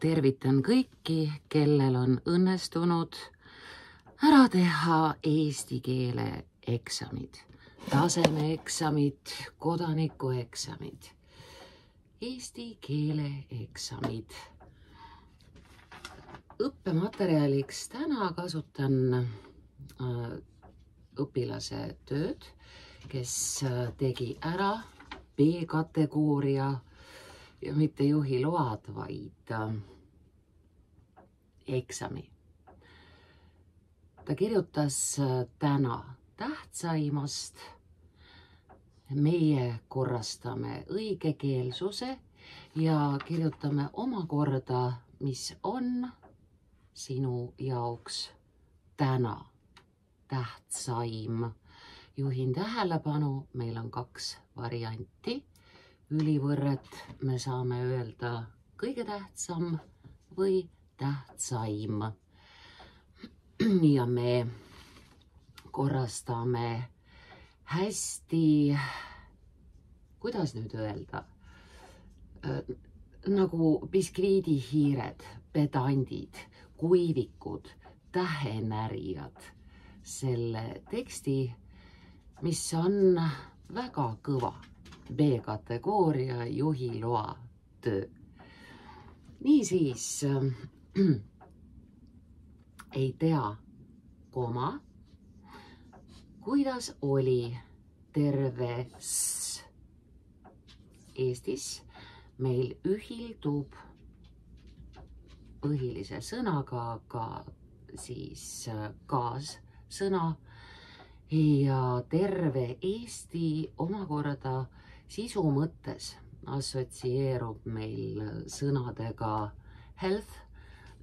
tervitan kõiki, kellel on õnnestunud ära teha eesti keele eksamid, tasemeeksamid, kodanikueksamid, eesti keele eksamid. Õppematerjaliks täna kasutan õpilase tööd, kes tegi ära B-kategooria ja mitte juhiload, vaid eksami. Ta kirjutas täna tähtsaimast. Meie korrastame õigekeelsuse ja kirjutame omakorda, mis on sinu jaoks täna tähtsaim. Juhin tähelepanu, meil on 2 varianti. Ülivõrret me saame öelda kõige tähtsam või tähtsaim. Ja me korrastame hästi, kuidas nüüd öelda, nagu biskviidihiired, pedandid, kuivikud, tähenärijad selle teksti, mis on väga kõva B-kategooria juhiloa töö. Niisiis ei tea, kuidas oli terves Eestis. Meil ühildub põhilise sõnaga ka siis kaassõna ja terve Eesti omakorda sisu mõttes assotsieerub meil sõnadega health,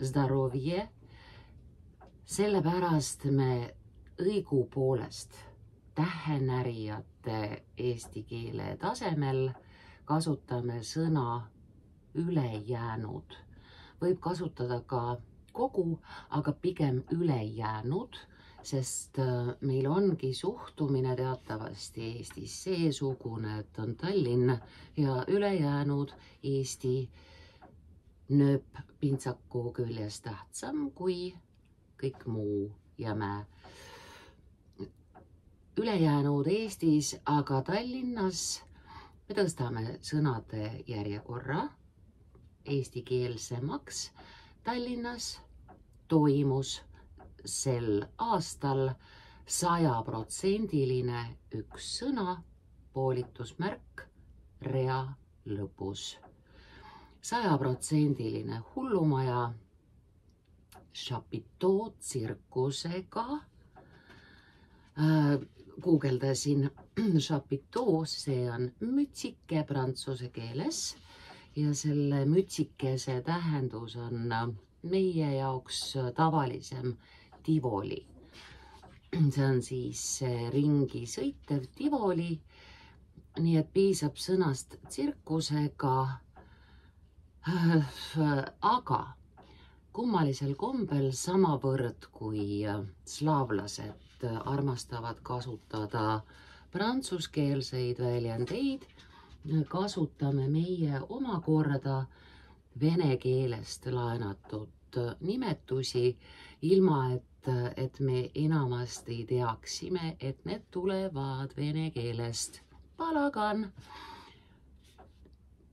zdarovje. Sellepärast me õigupoolest tähenärijate eesti keele tasemel kasutame sõna ülejäänud. Võib kasutada ka kogu, aga pigem ülejäänud, sest meil ongi suhtumine teatavasti Eestis seesugune, et on Tallinn ja ülejäänud Eesti nööppintsaku küljes tähtsam kui kõik muu jäme. Ülejäänud Eestis, aga Tallinnas me tõstame sõnade järjekorra eestikeelsemaks. Tallinnas toimus sel aastal 100% üks sõna, poolitusmärk rea lõpus. 100% hullumaja Chapiteau tsirkusega. Guugeldasin Chapiteau, see on mütsike prantsuse keeles ja selle mütsikese tähendus on meie jaoks tavalisem tivoli. See on siis ringi sõitev tivoli, nii et piisab sõnast tsirkusega, aga kummalisel kombel samavõrd kui slaavlased armastavad kasutada prantsuskeelseid väljendeid, kasutame meie omakorda vene keelest laenatud nimetusi, ilma et me enamasti teaksime, et need tulevad vene keelest. Palagan.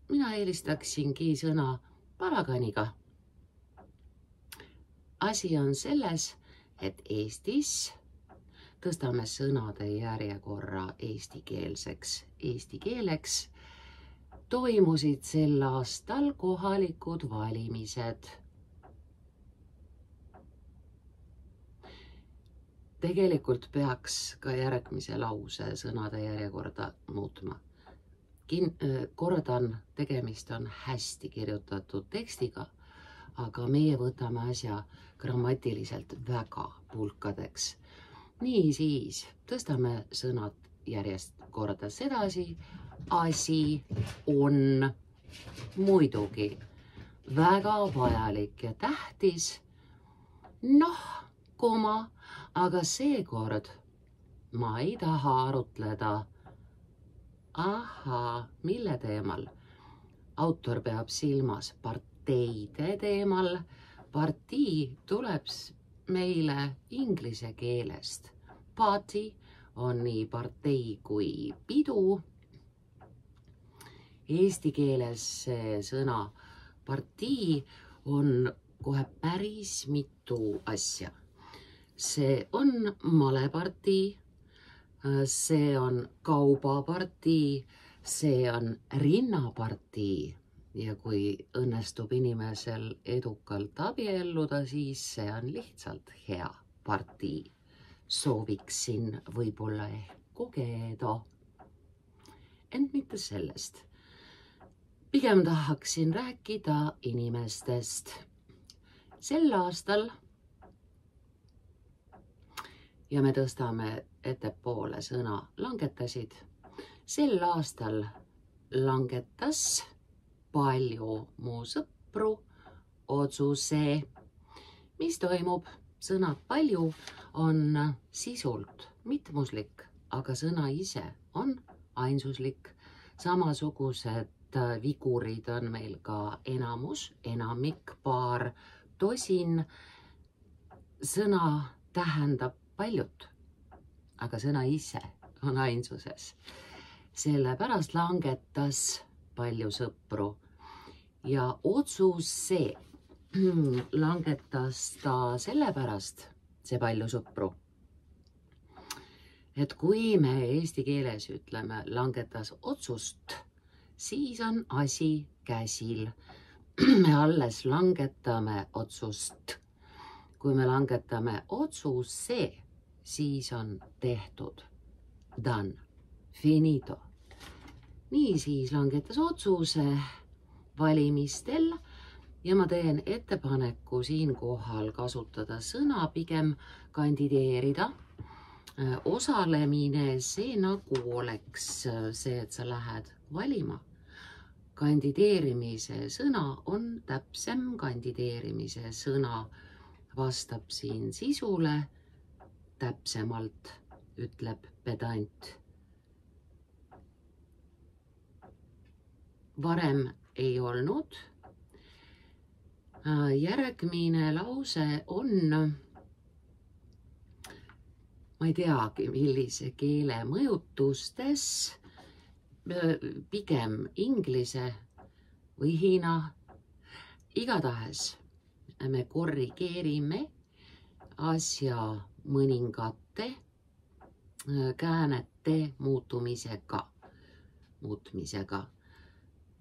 Mina eelistaksingi sõna palaganiga. Asi on selles, et Eestis tõstame sõnade järjekorra eestikeelseks eesti keeleks. Toimusid sel aastal kohalikud valimised. Tegelikult peaks ka järgmise lause sõnade järjekorda muutma. Kordan, tegemist on hästi kirjutatud tekstiga, aga meie võtame asja grammatiliselt väga pulkadeks. Niisiis, tõstame sõnad järjest kordas edasi. Asi on muidugi väga vajalik ja tähtis. Noh, aga seekord ma ei taha arutleda. Ahaa, mille teemal? autor peab silmas parteide teemal. Partii tuleb meile inglise keelest. Party on nii partei kui pidu. Eesti keeles see sõna partii on kohe päris mitu asja. See on malepartii, see on kaubapartii, see on rinnapartii ja kui õnnestub inimesel edukalt abielluda, siis see on lihtsalt hea partii. Sooviksin võib-olla ehk kogeda, ent mitte sellest. Pigem tahaksin rääkida inimestest. Sel aastal, ja me tõstame ettepoole sõna langetasid, sel aastal langetas palju mu sõpru otsuse, mis toimub. Sõna palju on sisult mitmuslik, aga sõna ise on ainsuslik. Samasugused vigurid on meil ka enamus, enamik, paar, tosin. Sõna tähendab paljut, aga sõna ise on ainsuses. Sellepärast langetas palju sõpru ja otsuse langetas ta sellepärast, see palju sõpru, et kui me eesti keeles ütleme langetas otsust, siis on asi käsil. Me alles langetame otsust. Kui me langetame otsuse, siis on tehtud. Done. Finito. Niisiis langetas otsuse valimistel ja ma teen ettepaneku siinkohal kasutada sõna pigem kandideerida. Osalemine, see nagu oleks see, et sa lähed valima. Kandideerimise sõna on täpsem, kandideerimise sõna vastab siin sisule, täpsemalt ütleb pedant. Varem ei olnud. Järgmine lause on, ma ei teagi, millise keele mõjutustes, pigem inglise või hiina. Igatahes me korrigeerime asja mõningate käänete muutmisega.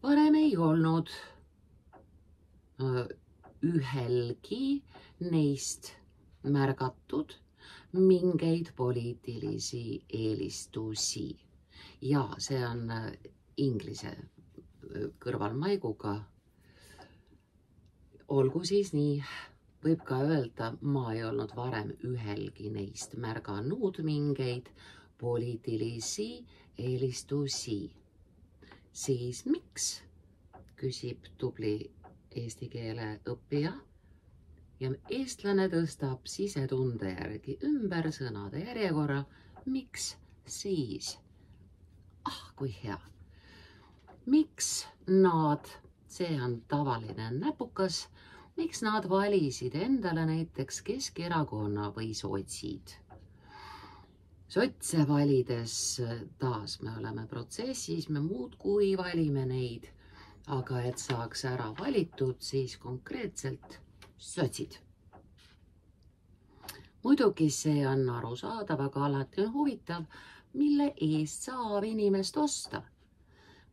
Varem ei olnud ühelgi neist märgatud mingeid poliitilisi eelistusi. Ja see on inglise kõrvalmaiguga. Olgu siis nii, võib ka öelda, ma ei olnud varem ühelgi neist märganud mingeid poliitilisi eelistusi. Siis miks, küsib tubli eesti keele õppija ja eestlane tõstab sisetunde järgi ümber sõnade järjekorra. Miks siis? Kui hea. Miks nad, see on tavaline näpukas, miks nad valisid endale näiteks Keskerakonna või sotsid? Sotse valides taas me oleme protsessis, me muudkui valime neid. Aga et saaks ära valitud, siis konkreetselt sotsid. Muidugi see on arusaadav, aga alati on huvitav, mille eest saab inimest osta.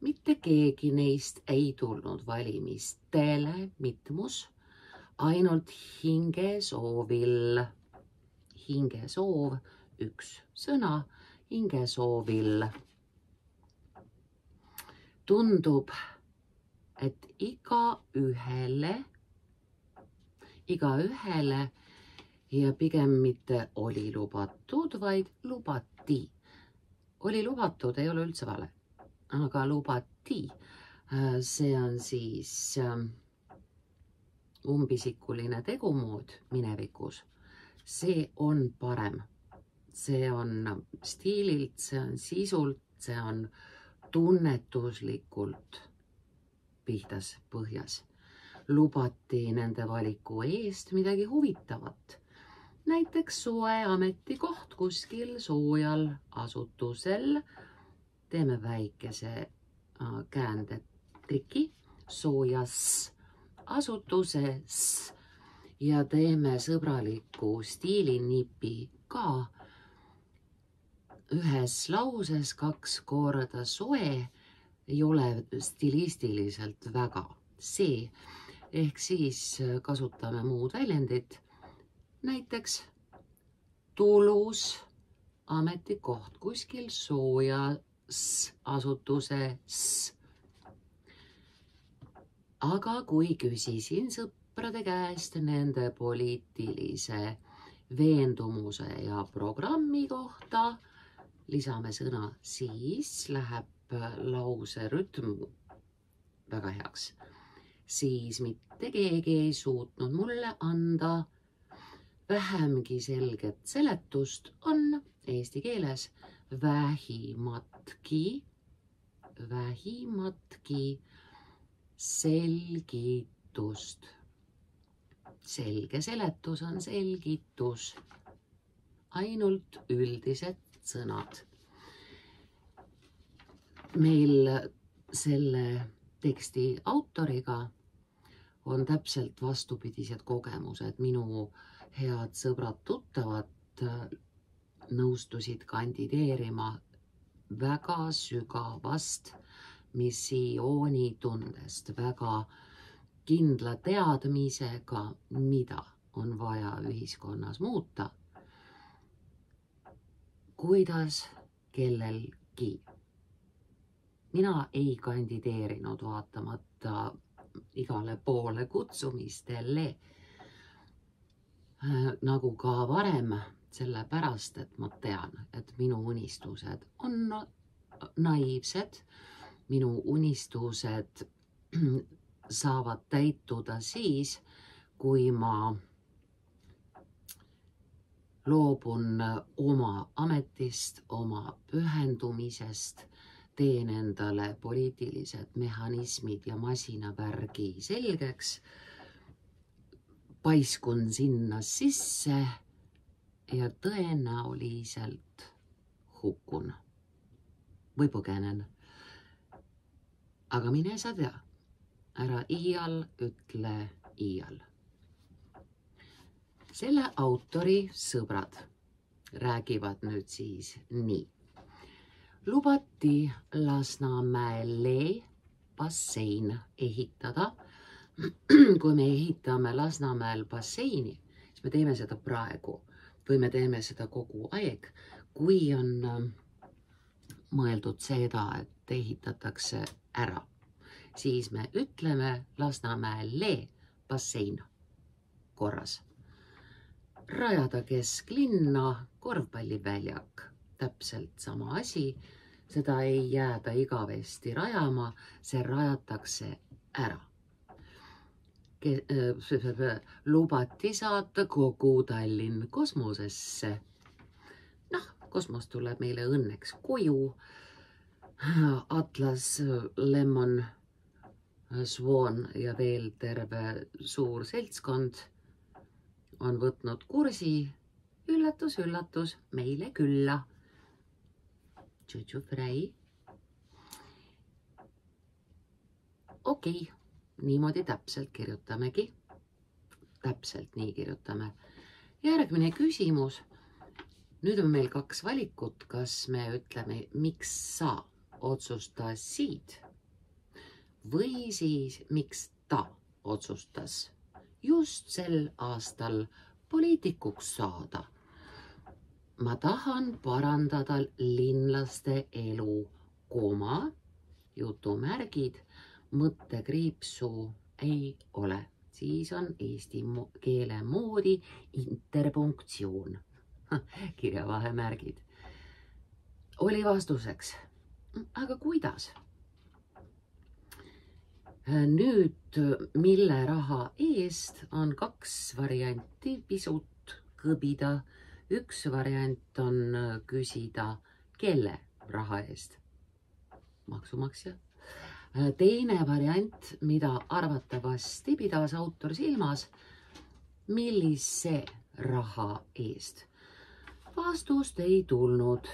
Mitte keegi neist ei tulnud valimistele, mitmus, ainult hingesoovil. Hingesoov, üks sõna, hingesoovil. Tundub, et igaühele ja pigem mitte oli lubatud, vaid lubati. Oli lubatud, ei ole üldse vale, aga lubati. See on siis umbisikuline tegumood minevikus. See on parem. See on stiililt, see on sisult, see on tunnetuslikult pihtas põhjas. Lubati nende valiku eest midagi huvitavat. Näiteks soe ametikoht kuskil soojal asutusel. Teeme väikese käändetriki. Soojas asutuses ja teeme sõbraliku stiilinipi ka. Ühes lauses 2 korda soe ei ole stilistiliselt väga see, ehk siis kasutame muud väljendit. Näiteks tulus ametikoht kuskil soojas asutuses. Aga kui küsisin sõprade käest nende poliitilise veendumuse ja programmi kohta, lisame sõna, siis läheb lause rütm väga heaks. Siis mitte keegi ei suutnud mulle anda vähemgi selget seletust, on eesti keeles vähimatki selgitust. Selge seletus on selgitus. Ainult üldised sõnad. Meil selle teksti autoriga on täpselt vastupidised kogemused. Minu head sõbrad-tuttavad nõustusid kandideerima väga sügavast missioonitundest, väga kindla teadmisega, mida on vaja ühiskonnas muuta, kuidas kellelgi. Mina ei kandideerinud vaatamata igale poole kutsumistele, nagu ka varem, sellepärast, et ma tean, et minu unistused on naiivsed. Minu unistused saavad täituda siis, kui ma loobun oma ametist, oma pühendumisest, teen endale poliitilised mehhanismid ja masinavärgi selgeks, paiskun sinna sisse ja tõenäoliselt hukkun või põgenen. Aga mine sa tea, ära iial ütle iial. Selle autori sõbrad räägivad nüüd siis nii. Lubati Lasnamäele bassein ehitada. Kui me ehitame Lasnamäel basseini, siis me teeme seda praegu või me teeme seda kogu aeg, kui on mõeldud seda, et ehitatakse ära. Siis me ütleme Lasnamäele bassein korras. Rajada kesklinna korvpalliväljak. Täpselt sama asi. Seda ei jääda igavesti rajama, see rajatakse ära. Lubati saata kogu Tallinn kosmosesse. Kosmos tuleb meile õnneks koju. Atlas, Lemon, Swan ja veel terve suur seltskond on võtnud kursi, üllatus, üllatus, meile külla. Tšutšufrei. Okei, niimoodi täpselt kirjutamegi. Täpselt nii kirjutame. Järgmine küsimus. Nüüd on meil 2 valikut, kas me ütleme, miks sa otsustasid või siis miks ta otsustas just sel aastal poliitikuks saada. Ma tahan parandada linlaste elu, jutumärgid, mõttekriipsu ei ole. Siis on eesti keele moodi interpunktsioon. Kirjavahemärgid. Oli vastuseks. Aga kuidas? Nüüd, mille raha eest on 2 varianti pisut kõbida. Üks variant on küsida, kelle raha eest? Maksumaksja. Teine variant, mida arvatavasti pidas autor silmas, millise raha eest? Vastust ei tulnud.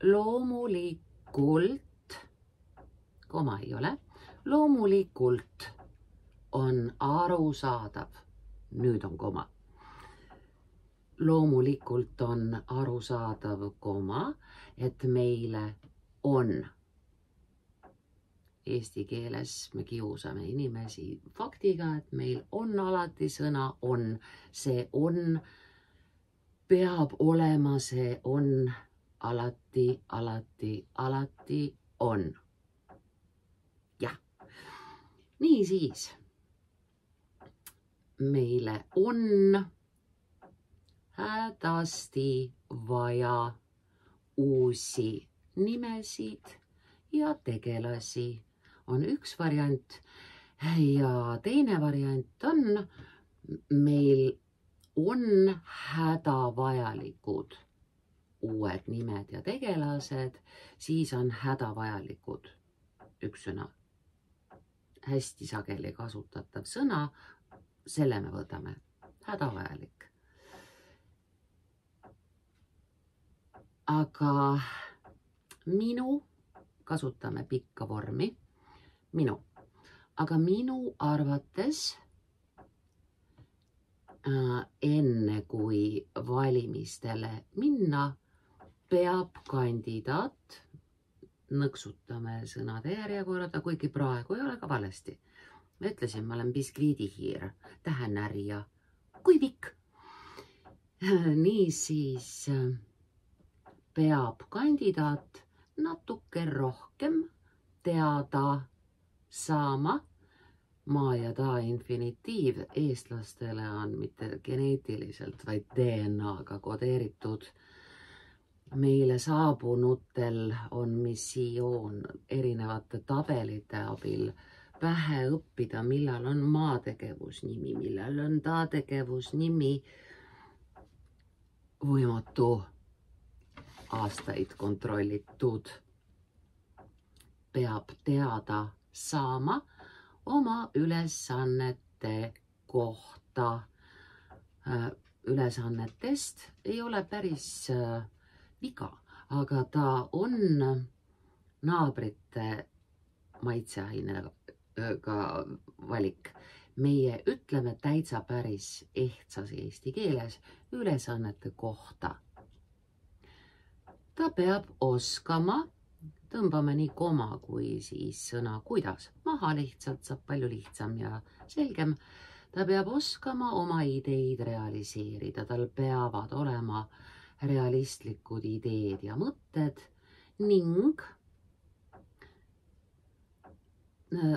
Loomulikult, koma ei ole, loomulikult on arusaadav, nüüd on koma. Loomulikult on arusaadav, koma, et meile on. Eesti keeles me kiusame inimesi faktiga, et meil on alati sõna on. See on peab olema, see on alati, alati, alati on. Jah. Niisiis, meile on hädasti vaja uusi nimesid ja tegelasi on üks variant ja teine variant on, meil on hädavajalikud uued nimed ja tegelased, siis on hädavajalikud üks sõna. Hästi sageli kasutatav sõna, selle me võtame, hädavajalik. Aga minu, kasutame pikka vormi, minu. Aga minu arvates enne kui valimistele minna, peab kandidaat, nõksutame sõnade järjekorda, kuigi praegu ei ole ka valesti. Ma ütlesin, ma olen biskviidihiir, tähenärja, kui pikk. Niisiis peab kandidaat natuke rohkem teada saama. Ma ja ta infinitiiv eestlastele on mitte geneetiliselt, vaid DNA-ga kodeeritud. Meile saabunutel on missioon erinevate tabelite abil pähe õppida, millal on maa tegevusnimi, millal on ta tegevusnimi. Võimatu aastaid kontrollitud. Peab teada saama oma ülesannete kohta. Ülesannetest ei ole päris viga, aga ta on naabrite maitseainega valik. Meie ütleme täitsa päris ehtsas eesti keeles ülesannete kohta. Ta peab oskama, tõmbame nii koma kui siis sõna kuidas. Maha lihtsalt saab palju lihtsam ja selgem. Ta peab oskama oma ideid realiseerida. Tal peavad olema realistlikud ideed ja mõtted ning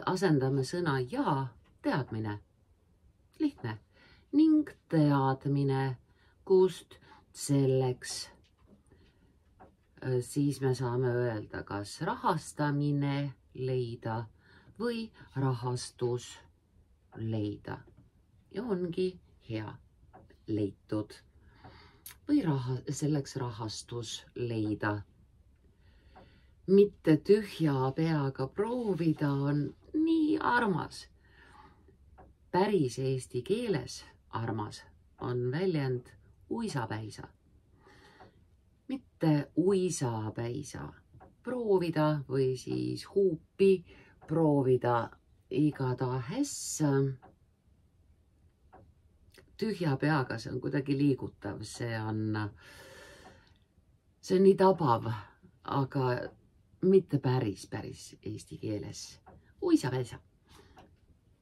asendame sõna ja teadmine. Lihtne. Ning teadmine, kust selleks. Siis me saame öelda, kas rahastamine leida või rahastus leida. Ja ongi hea leitud. Või selleks rahastus leida. Mitte tühja peaga proovida on nii armas. Päris eesti keeles armas on väljend uisapäisa. Mitte uisapäisa. Proovida või siis huupi proovida igatahes. Tühja peaga, see on kuidagi liigutav, see on nii tabav, aga mitte päris eesti keeles. Uisapäisa.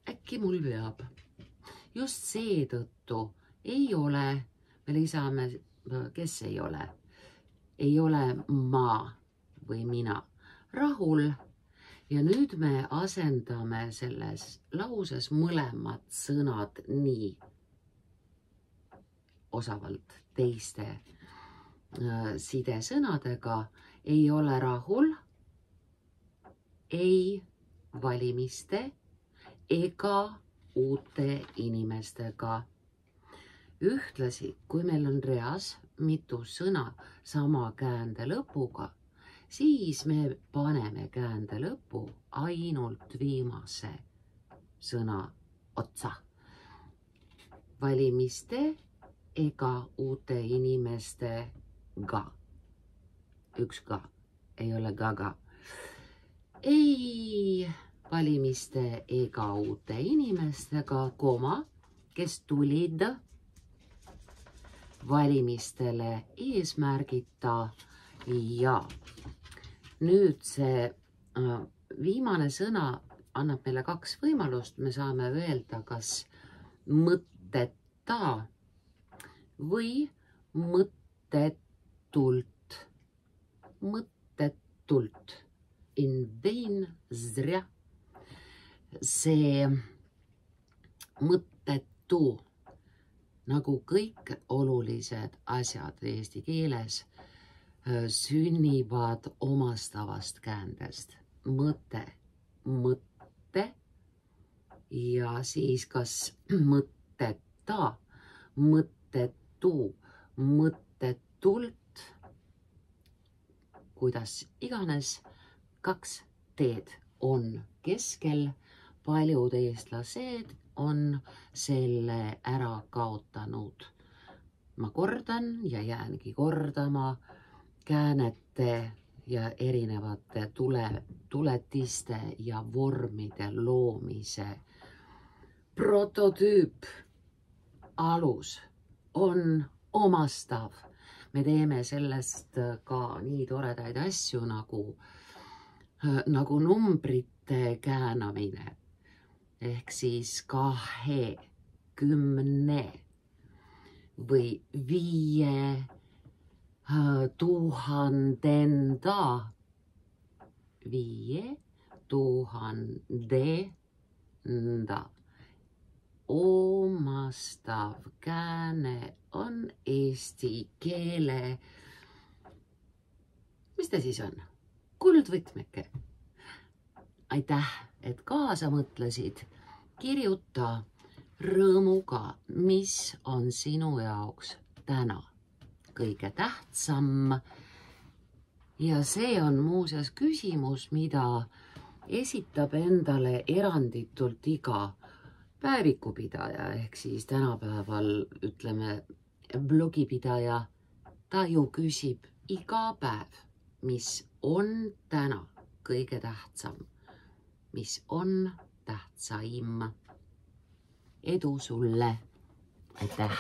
Äkki mul veab. Just seetõttu ei ole, me lisame, kes ei ole? Ei ole ma või mina rahul ja nüüd me asendame selles lauses mõlemad sõnad nii osavalt teiste sidesõnadega. Ei ole rahul, ei valimiste ega uute inimestega. Ühtlasi, kui meil on reas mitu sõna sama käände lõpuga, siis me paneme käände lõppu ainult viimase sõna otsa. Valimiste ega uute inimestega. Üks ka, ei ole gaga. Ei valimiste ega uute inimestega, kes tulid valimistele eesmärgita ja nüüd see viimane sõna annab meile 2 võimalust. Me saame öelda kas mõtteta või mõttetult. Mõttetult. In vain, zrja. See mõttetu, nagu kõik olulised asjad eesti keeles, sünnivad omastavast käändest. Mõte, mõtte ja siis kas mõtteta, mõttetu, mõttetult, kuidas iganes, 2 teed on keskel. Paljud eestlased on selle ära kaotanud. Ma kordan ja jäängi kordama käänete ja erinevate tuletiste ja vormide loomise prototüüp, alus on omastav. Me teeme sellest ka nii toredaid asju nagu numbrite käänamine ehk siis 2, 10 või 5000. 5000. Omastav kääne on eesti keele. Mis ta siis on? Kuldvõtmeke. Aitäh, et kaasa mõtlesid. Kirjuta rõõmuga, mis on sinu jaoks täna kõige tähtsam. Ja see on muuseas küsimus, mida esitab endale eranditult iga päevikupidaja, ehk siis tänapäeval ütleme blogipidaja. Ta ju küsib iga päev, mis on täna kõige tähtsam, mis on tähtsaim. Edu sulle! Aitäh!